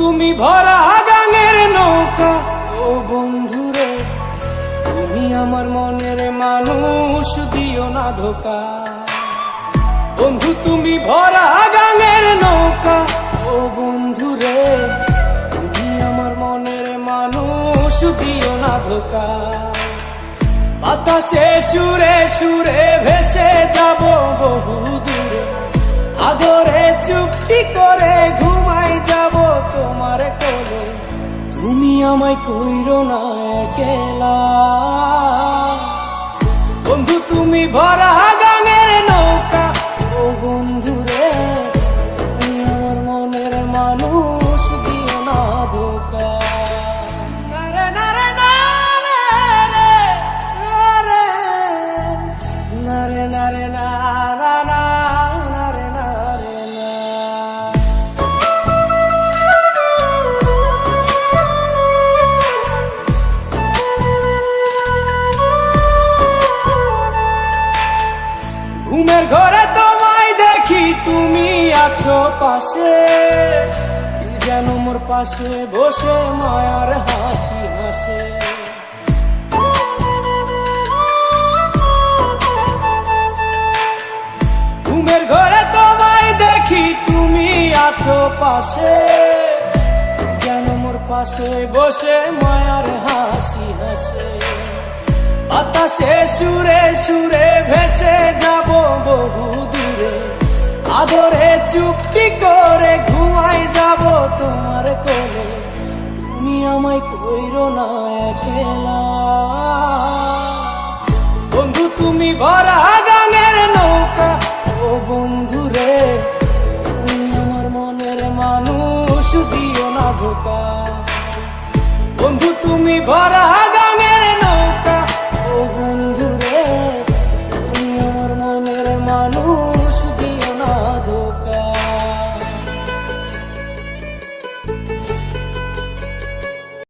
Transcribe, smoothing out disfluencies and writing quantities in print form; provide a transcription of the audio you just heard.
তুমি ভরা গাঙের নৌকা, ও বন্ধুরে তুমি আমার মনের মানুষ, দিও না ধোকা। বন্ধু তুমি ভরা গাঙের নৌকা, ও বন্ধুরে তুমি আমার মনের মানুষ, দিও না ধোকা। বাতাসে সুরে সুরে ভেসে যাব বহু দূরে, আদরে চুক্তি করে ঘুমাই যাব তোমার কোলে। তুমি আমায় কইরো না একলা, বন্ধু তুমি ভরা গাঙের নৌকা, ও বন্ধুরে তুমি আমার মনের মানুষ, দিও না ধোকা। নারে নারে নারে নারে নারে নারে নারে নারে নারে না। ঘুমের ঘরে তোমায় দেখি তুমি আছো পাশে, কি যেন মোর পাশে বসে মায়ার হাসি হাসে। ঘুমের ঘরে তোমায় দেখি তুমি আছো পাশে, কি যেন মোর পাশে বসে মায়ার হাসি হাসে। বাতাসে সুরে সুরে ভেসে যাব বহু দূরে, আদরে চুক্তি করে ঘুমাই যাব তোমার কোলে। তুমি আমায় কইরো না একলা, বন্ধু তুমি ভরা গাঙের নৌকা, ও বন্ধুরে তুমি আমার মনের মানুষ, দিও না ধোকা। বন্ধু তুমি ভরা